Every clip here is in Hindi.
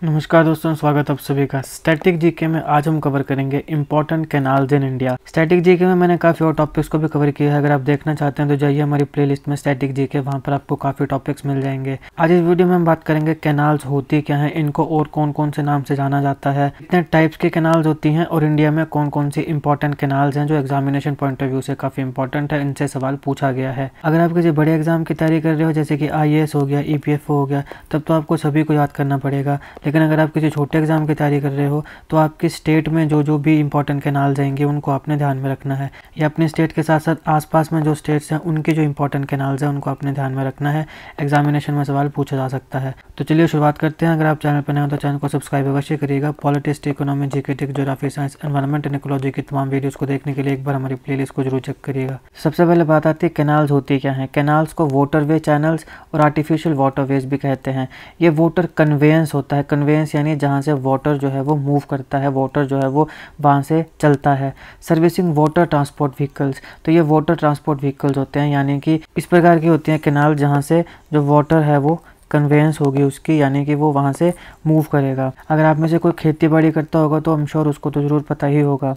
नमस्कार दोस्तों, स्वागत आप सभी का स्टैटिक जीके में। आज हम कवर करेंगे important canals in India. Static GK में मैंने काफ़ी और टॉपिक्स को भी कवर किया है। अगर आप देखना चाहते हैं तो जाइए हमारी प्लेलिस्ट में स्टैटिक जीके, वहाँ पर आपको काफ़ी टॉपिक्स मिल जाएंगे। आज इस वीडियो में हम बात करेंगे कैनाल्स होती क्या हैं, इनको और कौन कौन से नाम से जाना जाता है, कितने टाइप्स की कैनाल्स होती हैं और इंडिया में कौन कौन सी इंपॉर्टेंट कैनाल्स हैं जो एग्जामिनेशन पॉइंट ऑफ व्यू से काफ़ी इंपॉर्टेंट है, इनसे सवाल पूछा गया है। अगर आप किसी बड़े एग्जाम की तैयारी कर रहे हो जैसे कि IAS हो गया, EPFO हो गया, तब तो आपको सभी को याद करना पड़ेगा। लेकिन अगर आप किसी छोटे एग्जाम की तैयारी कर रहे हो तो आपकी स्टेट में जो भी इंपॉर्टेंट कैनाल्स आएंगे उनको आपने ध्यान में रखना है, या अपने स्टेट के साथ साथ आसपास में जो स्टेट्स हैं उनके जो इंपॉर्टेंट कैनाल्स हैं उनको आपने ध्यान में रखना है। एग्जामिनेशन में सवाल पूछा जा सकता है। तो चलिए शुरुआत करते हैं। अगर आप चैनल पर नए हो तो चैनल को सब्सक्राइब अवश्य करिएगा। Politics, economy, GK, geography, science, environment and ecology की तमाम वीडियोस को देखने के लिए एक बार हमारी प्लेलिस्ट को जरूर चेक करिएगा। सबसे पहले बात आती है कैनाल्स होती क्या है। कैनाल्स को वाटरवे चैनल्स और आर्टिफिशियल वाटरवेज भी कहते हैं। ये वाटर कन्वेंस होता है। कन्वेंस यानी जहाँ से वाटर जो है वो मूव करता है, वाटर जो है वो वहाँ से चलता है। सर्विसिंग वाटर ट्रांसपोर्ट व्हीकल्स, तो ये वाटर ट्रांसपोर्ट व्हीकल्स होते हैं, यानी कि इस प्रकार की होती हैं कैनाल जहाँ से जो वाटर है वो कन्वेंस होगी उसकी, यानी कि वो वहाँ से मूव करेगा। अगर आप में से कोई खेती बाड़ी करता होगा तो आई एम श्योर उसको तो ज़रूर पता ही होगा।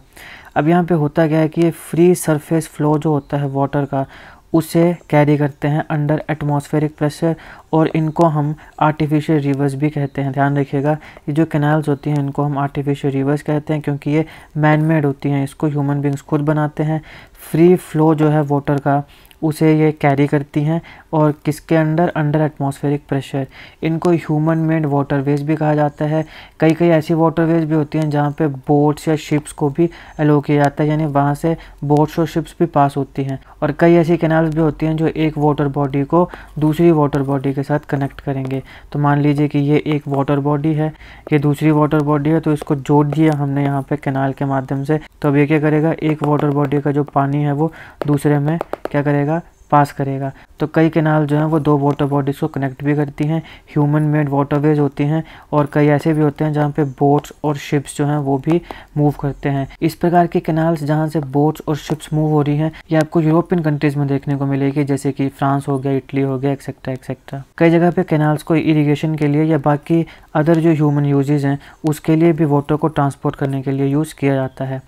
अब यहाँ पे होता क्या है कि ये फ्री सरफेस फ्लो जो होता है वाटर का, उसे कैरी करते हैं अंडर एटमॉस्फेरिक प्रेशर, और इनको हम आर्टिफिशियल रिवर्स भी कहते हैं। ध्यान रखिएगा, ये जो कैनाल्स होती हैं इनको हम आर्टिफिशियल रिवर्स कहते हैं क्योंकि ये मैन मेड होती हैं। इसको ह्यूमन बींग्स खुद बनाते हैं। फ्री फ्लो जो है वाटर का उसे ये कैरी करती हैं, और किसके अंडर एटमॉस्फेरिक प्रेशर। इनको ह्यूमन मेड वाटरवेज भी कहा जाता है। कई ऐसी वाटरवेज भी होती हैं जहाँ पे बोट्स या शिप्स को भी अलो किया जाता है, यानी वहाँ से बोट्स और शिप्स भी पास होती हैं। और कई ऐसी कैनाल्स भी होती हैं जो एक वाटर बॉडी को दूसरी वाटर बॉडी के साथ कनेक्ट करेंगे। तो मान लीजिए कि ये एक वाटर बॉडी है, ये दूसरी वाटर बॉडी है, तो इसको जोड़ दिया हमने यहाँ पे कैनाल के माध्यम से। तो अब ये क्या करेगा, एक वाटर बॉडी का जो पानी है वो दूसरे में क्या करेगा, पास करेगा। तो कई कैनाल जो हैं वो दो वाटर बॉडीज को कनेक्ट भी करती हैं। ह्यूमन मेड वाटरवेज होती हैं, और कई ऐसे भी होते हैं जहाँ पे बोट्स और शिप्स जो हैं वो भी मूव करते हैं। इस प्रकार की कैनाल्स जहाँ से बोट्स और शिप्स मूव हो रही हैं ये आपको यूरोपियन कंट्रीज में देखने को मिलेगी, जैसे कि फ्रांस हो गया, इटली हो गया, एक्सेट्रा एक्सेट्रा। कई जगह पे कैनाल्स को इरिगेशन के लिए या बाकी अदर जो ह्यूमन यूजेज हैं उसके लिए भी वाटर को ट्रांसपोर्ट करने के लिए यूज़ किया जाता है।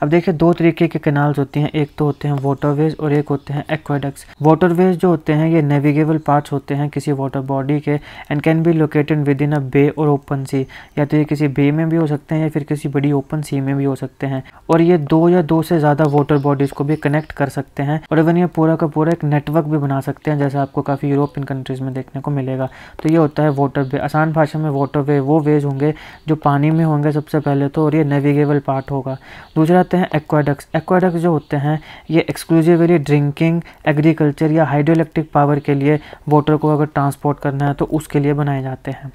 अब देखिए, दो तरीके के कैनाल्स होती हैं, एक तो होते हैं वाटरवेज और एक होते हैं एक्वाडक्ट्स। वाटरवेज जो होते हैं ये नेविगेबल पार्ट्स होते हैं किसी वाटर बॉडी के, and can be located within a bay और ओपन सी। या तो ये किसी बे में भी हो सकते हैं या फिर किसी बड़ी ओपन सी में भी हो सकते हैं, और ये दो या दो से ज़्यादा वाटर बॉडीज़ को भी कनेक्ट कर सकते हैं, और इवन ये पूरा का पूरा एक नेटवर्क भी बना सकते हैं, जैसा आपको काफ़ी यूरोपियन कंट्रीज़ में देखने को मिलेगा। तो ये होता है वाटरवे। आसान भाषा में वाटरवे वो वेज होंगे जो पानी में होंगे सबसे पहले तो, और ये नेविगेबल पार्ट होगा। दूसरा आते हैं एक्वाडक्ट्स। एक्वाडक्ट्स जो होते हैं ये एक्सक्लूसिवली ड्रिंकिंग, एग्रीकल्चर या हाइड्रोइलेक्ट्रिक पावर के लिए वाटर को अगर ट्रांसपोर्ट करना है तो उसके लिए बनाए जाते हैं।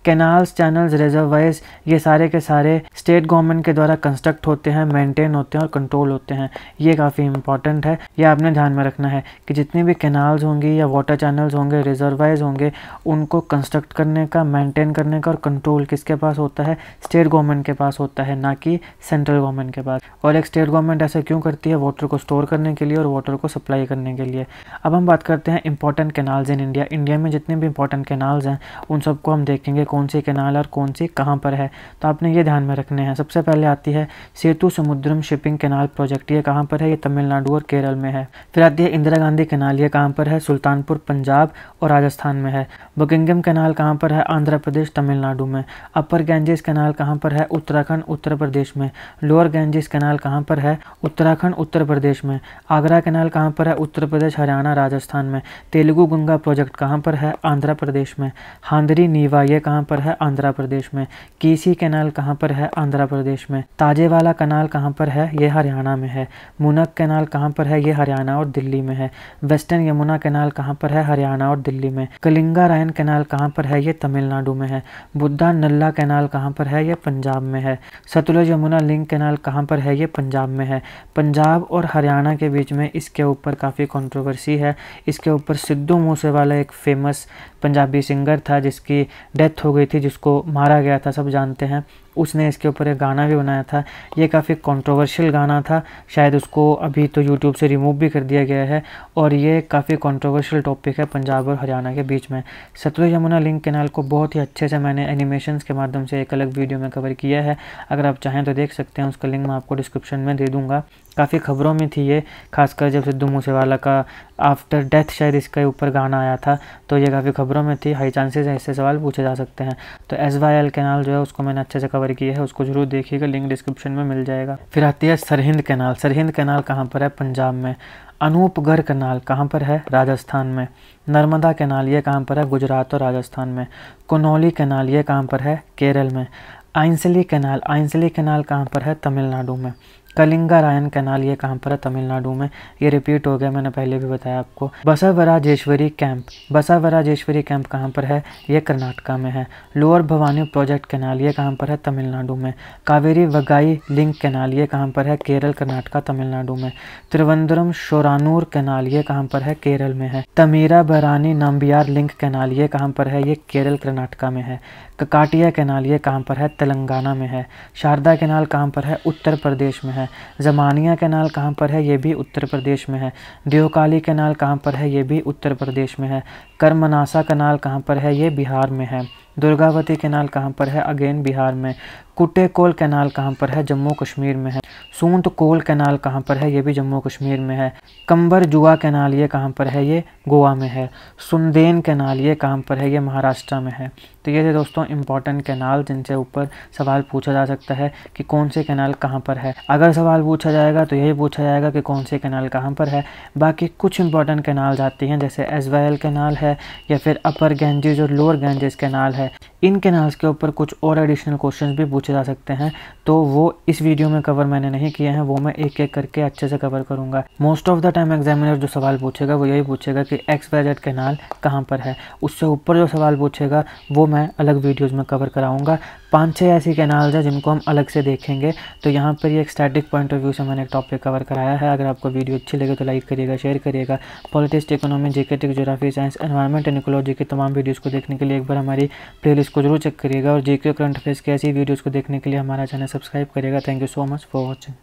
कैनाल्स, चैनल्स, रिजर्वायर्स ये सारे के सारे स्टेट गवर्नमेंट के द्वारा कंस्ट्रक्ट होते हैं, मेंटेन होते हैं और कंट्रोल होते हैं। ये काफ़ी इंपॉर्टेंट है, ये आपने ध्यान में रखना है कि जितनी भी कैनाल्स होंगी या वाटर चैनल्स होंगे, रिजर्वायर्स होंगे, उनको कंस्ट्रक्ट करने का, मेंटेन करने का और कंट्रोल किसके पास होता है, स्टेट गवर्नमेंट के पास होता है, ना कि सेंट्रल गवर्नमेंट के पास। और एक स्टेट गवर्नमेंट ऐसा क्यों करती है, वाटर को स्टोर करने के लिए और वाटर को सप्लाई करने के लिए। अब हम बात करते हैं important canals in India. India में जितने भी इंपॉर्टेंट कैनाल्स हैं उन सबको हम देखेंगे कौन सी कैनाल और कौन सी कहाँ पर है। तो आपने ये ध्यान में रखने हैं। सबसे पहले आती है सेतु समुद्रम शिपिंग कैनाल प्रोजेक्ट। ये कहाँ पर है, ये तमिलनाडु और केरल में है। फिर आती है इंदिरा गांधी कैनाल। ये कहाँ पर है, सुल्तानपुर पंजाब और राजस्थान में है। बुकिंगम कैनाल कहाँ पर है, आंध्र प्रदेश तमिलनाडु में। अपर गैंजेस कैनाल कहाँ पर है, उत्तराखंड उत्तर प्रदेश में। लोअर गैंजेस कैनाल कहाँ पर है, उत्तराखंड उत्तर प्रदेश में। आगरा कैनाल कहाँ पर है, उत्तर प्रदेश हरियाणा राजस्थान में। तेलुगु गंगा प्रोजेक्ट कहाँ पर है, आंध्र प्रदेश में। हांदरी नीवा ये कहाँ पर है, आंध्र प्रदेश में। कीसी कैनाल कहाँ पर है, आंध्र प्रदेश में। ताजेवाला कैनाल कहाँ पर है, ये हरियाणा में है। मुनक कैनाल कहाँ पर है, ये हरियाणा और दिल्ली में है। वेस्टर्न यमुना कैनाल कहाँ पर है, हरियाणा और दिल्ली में। कलिंगा रायन कैनाल कहाँ पर है, ये तमिलनाडु में है। बुद्धा नल्ला कैनाल कहाँ पर है, ये पंजाब में है। सतलुज यमुना लिंक कैनाल कहाँ पर है, ये पंजाब में है। पंजाब और हरियाणा के बीच में इसके ऊपर काफ़ी कंट्रोवर्सी है। इसके ऊपर सिद्धू मूसेवाला एक फेमस पंजाबी सिंगर था जिसकी डेथ हो गई थी, जिसको मारा गया था, सब जानते हैं। उसने इसके ऊपर एक गाना भी बनाया था। ये काफ़ी कंट्रोवर्शियल गाना था, शायद उसको अभी तो यूट्यूब से रिमूव भी कर दिया गया है, और ये काफ़ी कंट्रोवर्शियल टॉपिक है पंजाब और हरियाणा के बीच में। सतलुज यमुना लिंक कैनाल को बहुत ही अच्छे से मैंने एनिमेशंस के माध्यम से एक अलग वीडियो में कवर किया है, अगर आप चाहें तो देख सकते हैं, उसका लिंक मैं आपको डिस्क्रिप्शन में दे दूँगा। काफ़ी खबरों में थी ये, खासकर जब सिद्धू मूसेवाला का आफ्टर डेथ शायद इसके ऊपर गाना आया था, तो ये काफ़ी खबरों में थी। हाई चांसेस है इससे सवाल पूछे जा सकते हैं। तो SYL कैनाल जो है उसको मैंने अच्छे से कवर किया है, उसको जरूर देखिएगा, लिंक डिस्क्रिप्शन में मिल जाएगा। फिर आती है सरहिंद कैनाल। सरहिंद कैनाल कहाँ पर है? पंजाब में। अनूपगढ़ कैनाल कहाँ पर है? राजस्थान में। नर्मदा कैनाल ये कहाँ पर है? गुजरात और राजस्थान में। कुनौली कैनाल ये कहाँ पर है? केरल में। आइंसली कैनाल कहाँ पर है? तमिलनाडु में। कलिंगा रायन कैनाल ये कहाँ पर है? तमिलनाडु में। ये रिपीट हो गया, मैंने पहले भी बताया आपको। बसवराजेश्वरी कैंप कहाँ पर है? ये कर्नाटका में है। लोअर भवानी प्रोजेक्ट कैनाल ये कहाँ पर है? तमिलनाडु में। कावेरी वगाई लिंक कैनाल ये कहाँ पर है? केरल, कर्नाटका, तमिलनाडु में। त्रिवेंद्रम शोरानूर कैनाल ये कहाँ पर है? केरल में है। तमीरा बरानी नाम्बियार लिंक कैनाल ये कहाँ पर है? ये केरल, कर्नाटका में है। ककाटिया कैनाल ये कहाँ पर है? तेलंगाना में है। शारदा कैनाल कहाँ पर है? उत्तर प्रदेश में है। जमानिया कैनाल कहाँ पर है? ये भी उत्तर प्रदेश में है। देवकाली कैनाल कहाँ पर है? ये भी उत्तर प्रदेश में है। कर्मनासा कैनाल कहाँ पर है? ये बिहार में है। दुर्गावती कैनाल कहाँ पर है? अगेन बिहार में। कुटेकोल कैनाल कहाँ पर है? जम्मू कश्मीर में है। सूंत कोल कैनाल कहाँ पर है? ये भी जम्मू कश्मीर में है। कंबर जुआ कैनाल ये कहाँ पर है? ये गोवा में है। सुंदेन कैनाल ये कहाँ पर है? ये महाराष्ट्र में है। तो ये थे दोस्तों इंपॉर्टेंट कैनाल जिनसे ऊपर सवाल पूछा जा सकता है कि कौन से कैनाल कहाँ पर है। अगर सवाल पूछा जाएगा तो यही पूछा जाएगा कि कौन से कैनाल कहाँ पर है। बाकी कुछ इंपॉर्टेंट कैनाल आती हैं, जैसे SYL कैनाल है, या फिर अपर गैंजेस और लोअर गैंजेस कैनाल है। इन कैनाल्स के ऊपर कुछ और एडिशनल क्वेश्चंस भी पूछे जा सकते हैं, तो वो इस वीडियो में कवर मैंने नहीं किए हैं, वो मैं एक एक करके अच्छे से कवर करूंगा। Most of the time examiner जो सवाल पूछेगा वो यही पूछेगा कि XYZ कैनाल कहाँ पर है। उससे ऊपर जो सवाल पूछेगा वो मैं अलग वीडियोस में कवर कराऊंगा। 5-6 ऐसी कैनाल्स हैं जिनको हम अलग से देखेंगे। तो यहाँ पर ये एक स्टैटिक पॉइंट ऑफ व्यू से मैंने एक टॉपिक कवर कराया है। अगर आपको वीडियो अच्छी लगे तो लाइक करिएगा, शेयर करिएगा। Politics, economy, GK, geography, science, environment and ecology की तमाम वीडियोज़ को देखने के लिए एक बार हमारी प्लेलिस्ट को जरूर चेक करिएगा, और जीके करंट अफेयर्स की ऐसी वीडियोज़ को देखने के लिए हमारा चैनल सब्सक्राइब करिएगा। Thank you so much for watching.